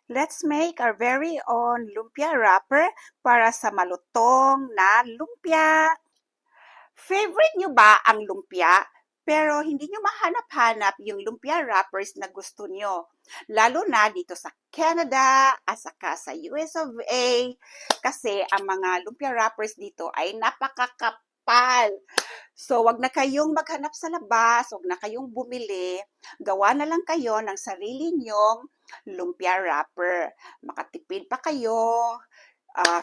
Let's make our very own lumpia wrapper para sa malutong na lumpia. Favorite nyo ba ang lumpia? Pero hindi nyo mahanap-hanap yung lumpia wrappers na gusto nyo. Lalo na dito sa Canada at saka sa US of A. Kasi ang mga lumpia wrappers dito ay napakakapal. So, wag na kayong maghanap sa labas, wag na kayong bumili. Gawa na lang kayo ng sarili nyong lumpia wrapper. Makatipid pa kayo,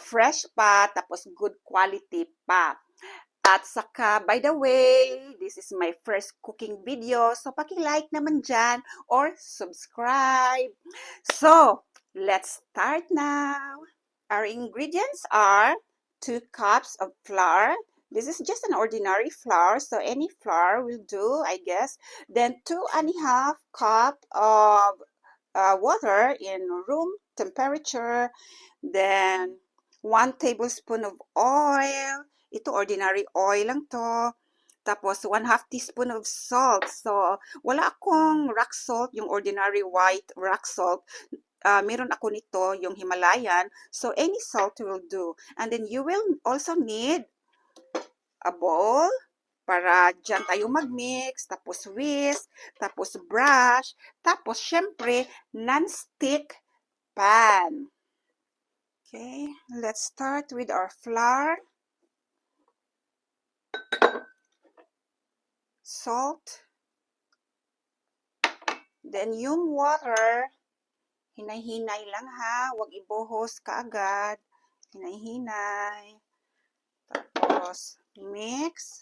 fresh pa, tapos good quality pa. At saka, by the way, this is my first cooking video. So, paki-like naman dyan or subscribe. So, let's start now. Our ingredients are 2 cups of flour. This is just an ordinary flour, so any flour will do, I guess. Then 2.5 cup of water in room temperature. Then 1 tablespoon of oil. Ito ordinary oil lang to. Tapos 1/2 teaspoon of salt. So wala akong rock salt, yung ordinary white rock salt. Meron ako nito, yung Himalayan. So any salt will do. And then you will also need a bowl para dyan tayo mag-mix, tapos whisk, tapos brush, tapos syempre non-stick pan. Okay, let's start with our flour, salt, then yung water, hinay-hinay lang ha, huwag ibuhos kaagad, hinay-hinay, tapos mix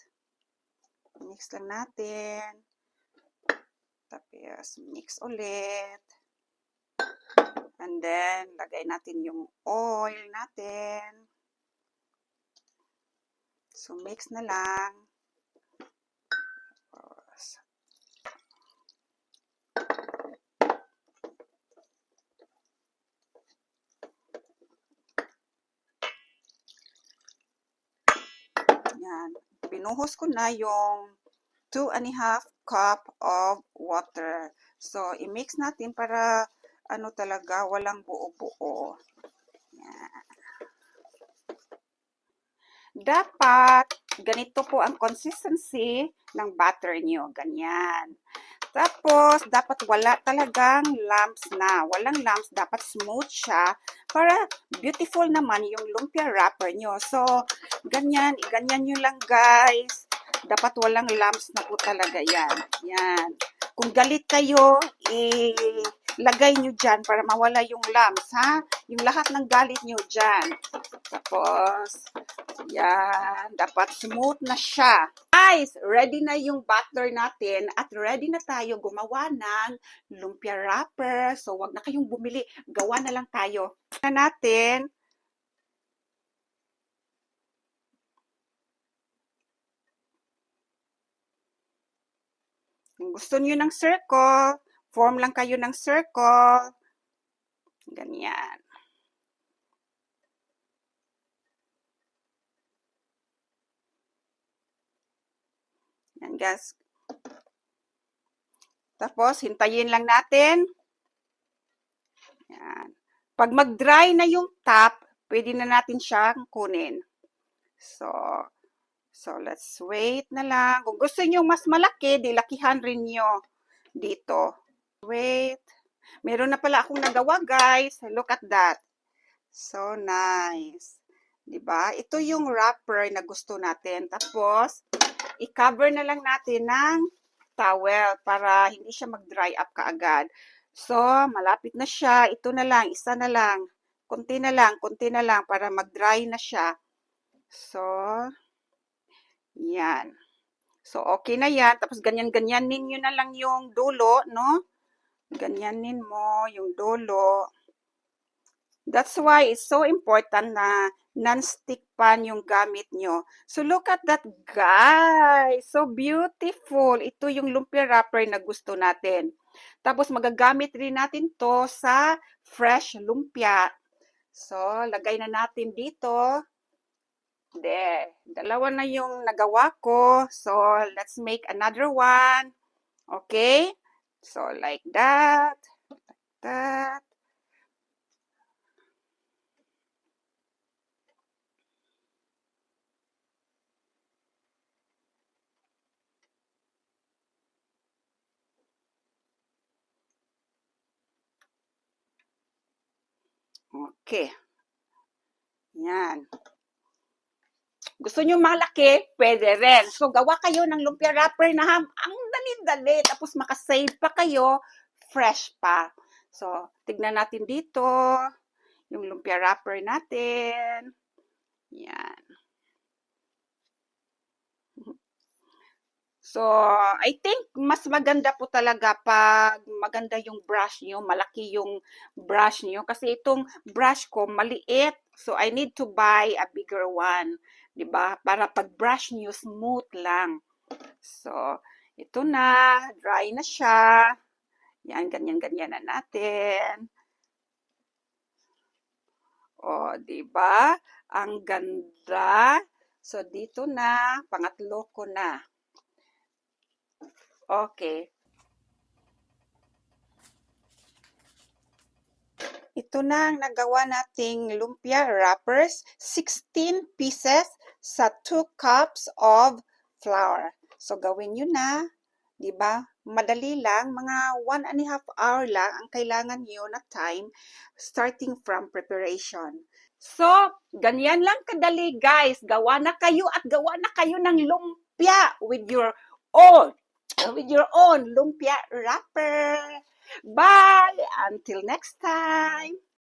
lang natin, tapos mix ulit, and then lagay natin yung oil natin, so mix na lang. Yan. Binuhos ko na yung 2.5 cup of water. So, i-mix natin para ano talaga, walang buo-buo. Yan. Dapat, ganito po ang consistency ng butter nyo. Ganyan. Tapos, dapat wala talagang lumps na. Walang lumps, dapat smooth siya para beautiful naman yung lumpia wrapper nyo. So, ganyan, ganyan nyo lang guys. Dapat walang lumps na po talaga yan. Yan. Kung galit kayo, ilagay nyo dyan para mawala yung lumps, ha? Yung lahat ng galit nyo dyan. Tapos, yan. Dapat smooth na siya. Guys, ready na yung butter natin at ready na tayo gumawa ng lumpia wrapper. So, wag na kayong bumili. Gawa na lang tayo. Na natin. Kung gusto niyo ng circle, form lang kayo ng circle. Ganyan. Yan guys. Tapos, hintayin lang natin. Yan. Pag mag-dry na yung top, pwede na natin siyang kunin. So let's wait na lang. Kung gusto niyo mas malaki, di lakihan rin nyo dito. Wait. Meron na pala akong nagawa, guys. Look at that. So nice. Diba? Ito yung wrapper na gusto natin. Tapos, i-cover na lang natin ng towel para hindi siya mag-dry up kaagad. So, malapit na siya. Ito na lang, isa na lang. Kunti na lang para mag-dry na siya. So, yan. So, okay na yan. Tapos, ganyan-ganyanin nyo na lang yung dulo, no? Ganyanin mo yung dulo. That's why it's so important na non-stick pan yung gamit nyo. So, look at that, guys. So beautiful. Ito yung lumpia wrapper na gusto natin. Tapos, magagamit rin natin to sa fresh lumpia. So, lagay na natin dito. There. Dalawa na yung nagawa ko. So, let's make another one. Okay? So, like that. Like that. Okay. Yan. Gusto nyo malaki, pwede rin. So, gawa kayo ng lumpia wrapper na ang dali-dali. Tapos makasave pa kayo, fresh pa. So, tignan natin dito yung lumpia wrapper natin. Yan. So, I think mas maganda po talaga pag maganda yung brush nyo, malaki yung brush nyo. Kasi itong brush ko maliit. So, I need to buy a bigger one. Diba? Para pag brush nyo, smooth lang. So, ito na. Dry na siya. Yan, ganyan-ganyan na natin. O, diba? Ang ganda. So, dito na. Pangatlo ko na. Okay. Ito na ang nagawa nating lumpia wrappers. 16 pieces sa 2 cups of flour. So, gawin nyo na. Diba? Madali lang. Mga 1.5 hour lang ang kailangan nyo na time starting from preparation. So, ganyan lang kadali guys. Gawa na kayo at gawa na kayo ng lumpia with your own lumpia wrapper. Bye! Until next time!